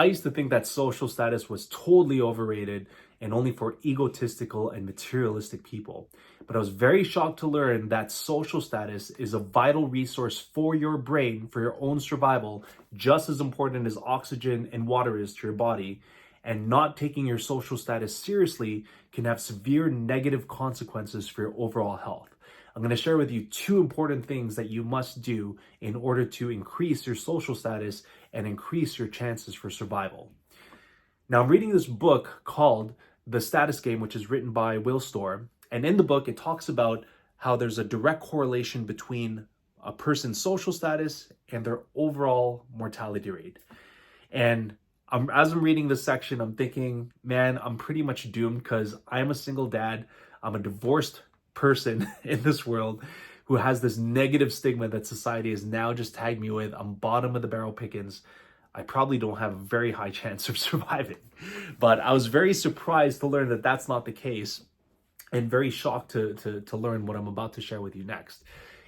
I used to think that social status was totally overrated and only for egotistical and materialistic people. But I was very shocked to learn that social status is a vital resource for your brain, for your own survival, just as important as oxygen and water is to your body. And not taking your social status seriously can have severe negative consequences for your overall health. I'm going to share with you two important things that you must do in order to increase your social status and increase your chances for survival. Now, I'm reading this book called The Status Game, which is written by Will Storr. And in the book, it talks about how there's a direct correlation between a person's social status and their overall mortality rate. And as I'm reading this section, I'm thinking, man, I'm pretty much doomed because I'm a single dad. I'm a divorced person in this world who has this negative stigma that society has now just tagged me with. I'm bottom of the barrel pickings. I probably don't have a very high chance of surviving. But I was very surprised to learn that that's not the case, and very shocked to learn what I'm about to share with you next.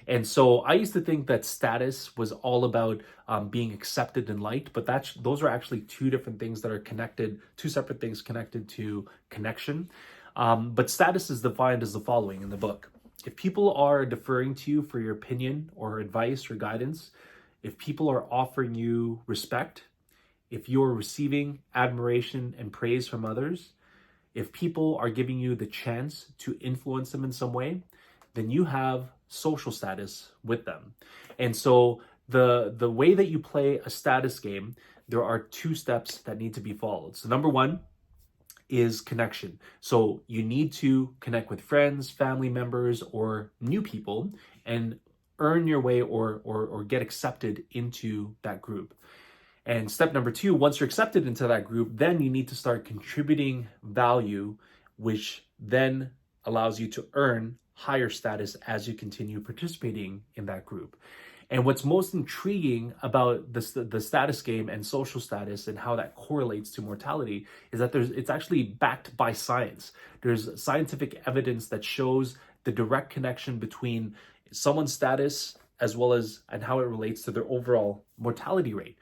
And so I used to think that status was all about being accepted and liked, but those are actually two different things that are connected, two separate things connected to connection. But status is defined as the following in the book. If people are deferring to you for your opinion or advice or guidance, if people are offering you respect, if you're receiving admiration and praise from others, if people are giving you the chance to influence them in some way, then you have social status with them. And so the way that you play a status game, there are two steps that need to be followed. So number one is connection. So you need to connect with friends, family members, or new people and earn your way or get accepted into that group. And step number two, once you're accepted into that group, then you need to start contributing value, which then allows you to earn higher status as you continue participating in that group. And what's most intriguing about the status game and social status and how that correlates to mortality is that it's actually backed by science. There's scientific evidence that shows the direct connection between someone's status as well as and how it relates to their overall mortality rate.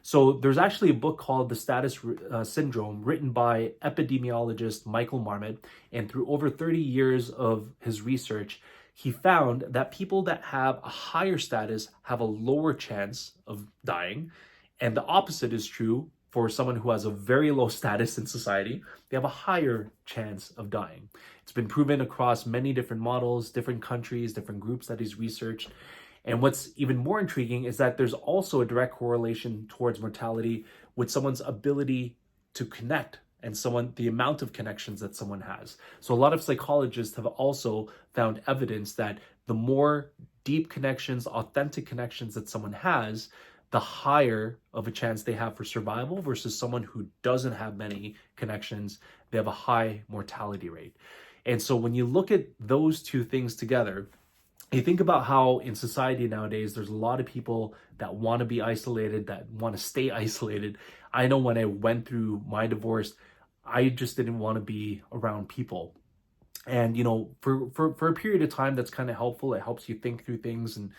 So there's actually a book called The Status Syndrome written by epidemiologist Michael Marmot, and through over 30 years of his research, he found that people that have a higher status have a lower chance of dying, and the opposite is true for someone who has a very low status in society. They have a higher chance of dying. It's been proven across many different models, different countries, different groups that he's researched. And what's even more intriguing is that there's also a direct correlation towards mortality with someone's ability to connect and the amount of connections that someone has. So a lot of psychologists have also found evidence that the more deep connections, authentic connections that someone has, the higher of a chance they have for survival versus someone who doesn't have many connections. They have a high mortality rate. And so when you look at those two things together, you think about how in society nowadays, there's a lot of people that want to be isolated, that want to stay isolated. I know when I went through my divorce, I just didn't want to be around people. And, for a period of time, that's kind of helpful. It helps you think through things and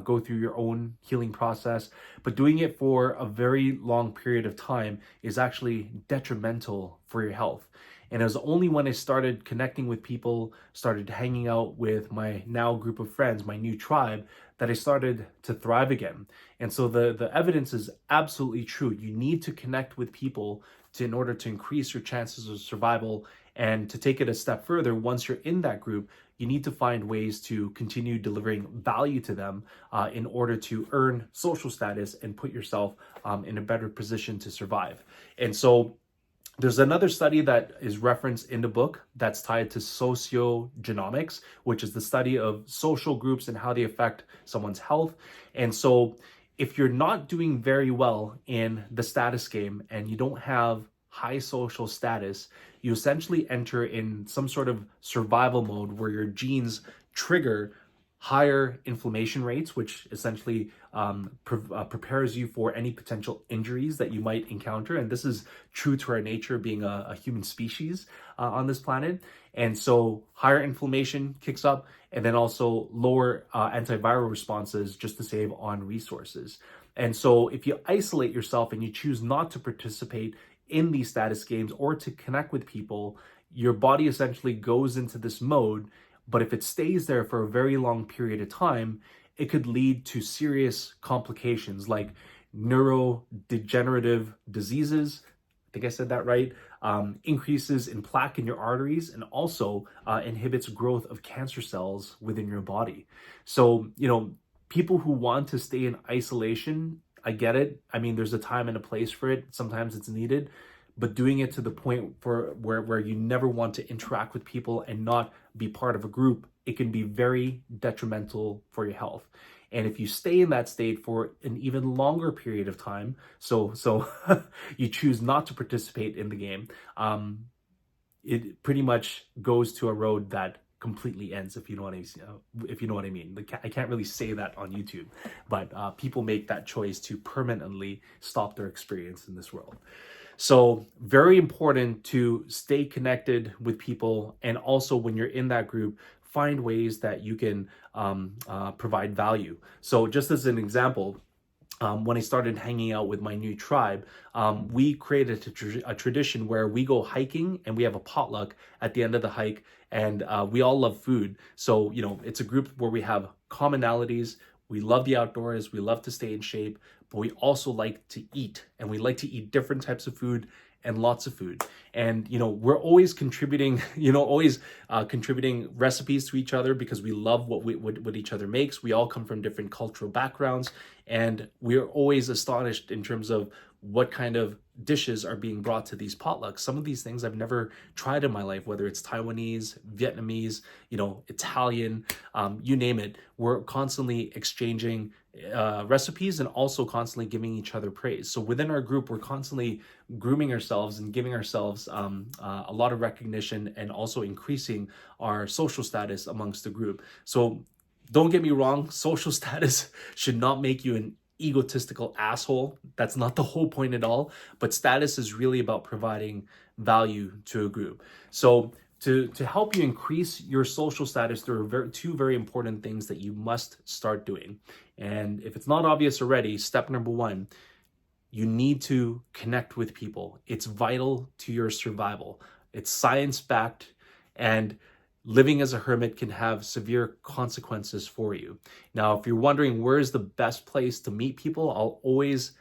go through your own healing process. But doing it for a very long period of time is actually detrimental for your health. And it was only when I started connecting with people, started hanging out with my now group of friends, my new tribe, that I started to thrive again. And so the evidence is absolutely true. You need to connect with people in order to increase your chances of survival. And to take it a step further, once you're in that group, you need to find ways to continue delivering value to them in order to earn social status and put yourself in a better position to survive. And so there's another study that is referenced in the book that's tied to sociogenomics, which is the study of social groups and how they affect someone's health. And so if you're not doing very well in the status game and you don't have high social status, you essentially enter in some sort of survival mode where your genes trigger higher inflammation rates, which essentially prepares you for any potential injuries that you might encounter. And this is true to our nature being a human species on this planet. And so higher inflammation kicks up, and then also lower antiviral responses just to save on resources. And so if you isolate yourself and you choose not to participate in these status games or to connect with people, your body essentially goes into this mode. But if it stays there for a very long period of time, it could lead to serious complications like neurodegenerative diseases. I think I said that right. Increases in plaque in your arteries, and also inhibits growth of cancer cells within your body. So, people who want to stay in isolation, I get it. I mean, there's a time and a place for it. Sometimes it's needed, but doing it to the point where you never want to interact with people and not be part of a group, it can be very detrimental for your health. And if you stay in that state for an even longer period of time, so you choose not to participate in the game, it pretty much goes to a road that completely ends, if you know what I mean. I can't really say that on YouTube, but people make that choice to permanently stop their experience in this world. So very important to stay connected with people, and also when you're in that group, find ways that you can provide value. So just as an example, when I started hanging out with my new tribe, we created a tradition where we go hiking and we have a potluck at the end of the hike, and we all love food. So, it's a group where we have commonalities. We love the outdoors. We love to stay in shape, but we also like to eat, and we like to eat different types of food and lots of food. And, we're always contributing, contributing recipes to each other because we love what each other makes. We all come from different cultural backgrounds, and we're always astonished in terms of what kind of dishes are being brought to these potlucks. Some of these things I've never tried in my life, whether it's Taiwanese, Vietnamese, Italian, you name it. We're constantly exchanging recipes and also constantly giving each other praise. So within our group, we're constantly grooming ourselves and giving ourselves a lot of recognition, and also increasing our social status amongst the group. So don't get me wrong, social status should not make you an egotistical asshole. That's not the whole point at all. But status is really about providing value to a group. So to help you increase your social status, there are two very important things that you must start doing. And if it's not obvious already, step number one, you need to connect with people. It's vital to your survival. It's science-backed, and living as a hermit can have severe consequences for you. Now, if you're wondering where is the best place to meet people, I'll always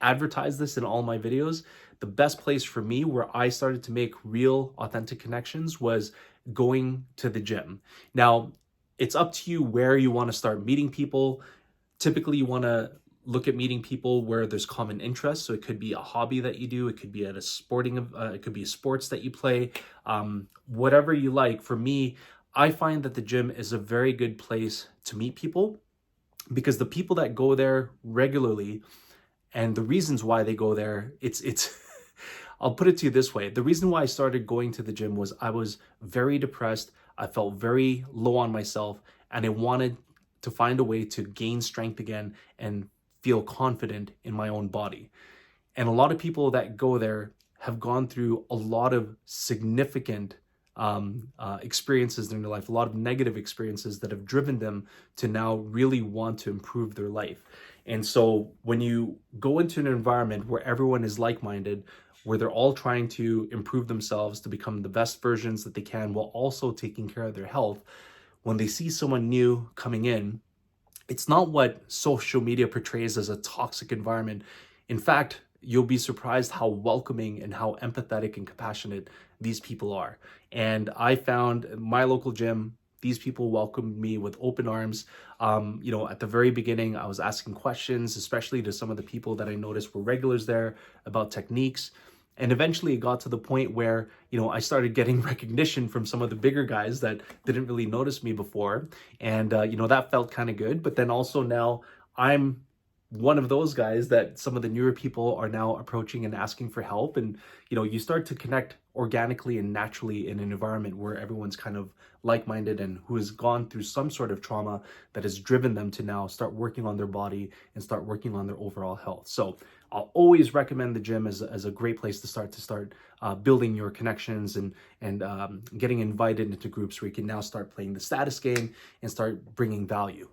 advertise this in all my videos. The best place for me where I started to make real, authentic connections was going to the gym. Now, it's up to you where you want to start meeting people. Typically, you want to look at meeting people where there's common interests. So it could be a hobby that you do. It could be at it could be sports that you play, whatever you like. For me, I find that the gym is a very good place to meet people, because the people that go there regularly and the reasons why they go there, it's I'll put it to you this way. The reason why I started going to the gym was I was very depressed. I felt very low on myself, and I wanted to find a way to gain strength again and feel confident in my own body. And a lot of people that go there have gone through a lot of significant experiences in their life, a lot of negative experiences that have driven them to now really want to improve their life. And so when you go into an environment where everyone is like-minded, where they're all trying to improve themselves to become the best versions that they can while also taking care of their health, when they see someone new coming in, it's not what social media portrays as a toxic environment. In fact, you'll be surprised how welcoming and how empathetic and compassionate these people are. And I found my local gym, these people welcomed me with open arms. At the very beginning, I was asking questions, especially to some of the people that I noticed were regulars there, about techniques. And eventually it got to the point where, I started getting recognition from some of the bigger guys that didn't really notice me before. And, that felt kind of good. But then also now I'm one of those guys that some of the newer people are now approaching and asking for help. And, you start to connect organically and naturally in an environment where everyone's kind of like-minded and who has gone through some sort of trauma that has driven them to now start working on their body and start working on their overall health. So I'll always recommend the gym as a great place to start building your connections and getting invited into groups where you can now start playing the status game and start bringing value.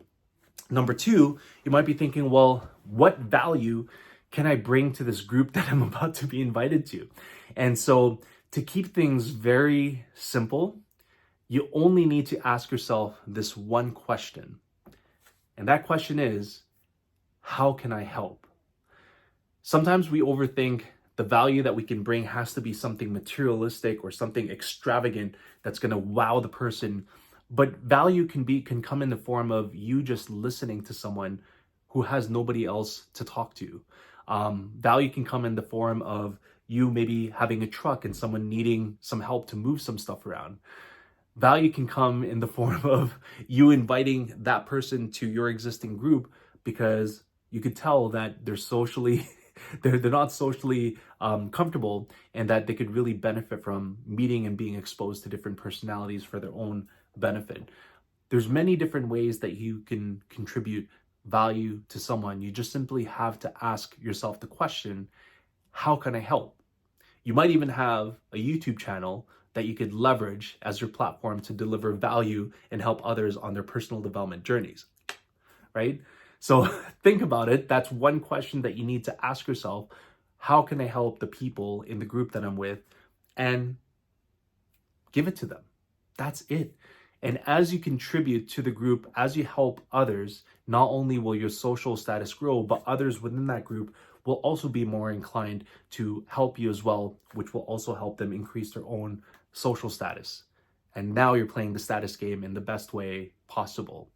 Number two, you might be thinking, well, what value can I bring to this group that I'm about to be invited to? And so to keep things very simple, you only need to ask yourself this one question. And that question is, how can I help? Sometimes we overthink the value that we can bring has to be something materialistic or something extravagant that's going to wow the person. But value can come in the form of you just listening to someone who has nobody else to talk to. Value can come in the form of you maybe having a truck and someone needing some help to move some stuff around. Value can come in the form of you inviting that person to your existing group because you could tell that they're socially they're not socially comfortable, and that they could really benefit from meeting and being exposed to different personalities for their own benefit. There's many different ways that you can contribute value to someone. You just simply have to ask yourself the question, how can I help? You might even have a YouTube channel that you could leverage as your platform to deliver value and help others on their personal development journeys, right? So think about it. That's one question that you need to ask yourself. How can I help the people in the group that I'm with? And give it to them. That's it. And as you contribute to the group, as you help others, not only will your social status grow, but others within that group will also be more inclined to help you as well, which will also help them increase their own social status. And now you're playing the status game in the best way possible.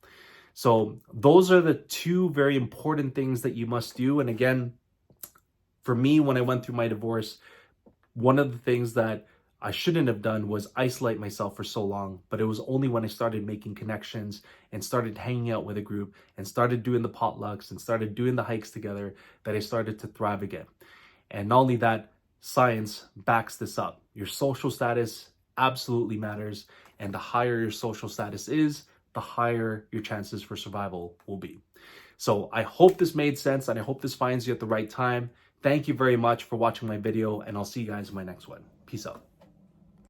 So those are the two very important things that you must do. And again, for me, when I went through my divorce, one of the things that I shouldn't have done was isolate myself for so long. But it was only when I started making connections and started hanging out with a group and started doing the potlucks and started doing the hikes together that I started to thrive again. And not only that, science backs this up. Your social status absolutely matters. And the higher your social status is, the higher your chances for survival will be. So I hope this made sense, and I hope this finds you at the right time. Thank you very much for watching my video, and I'll see you guys in my next one. Peace out.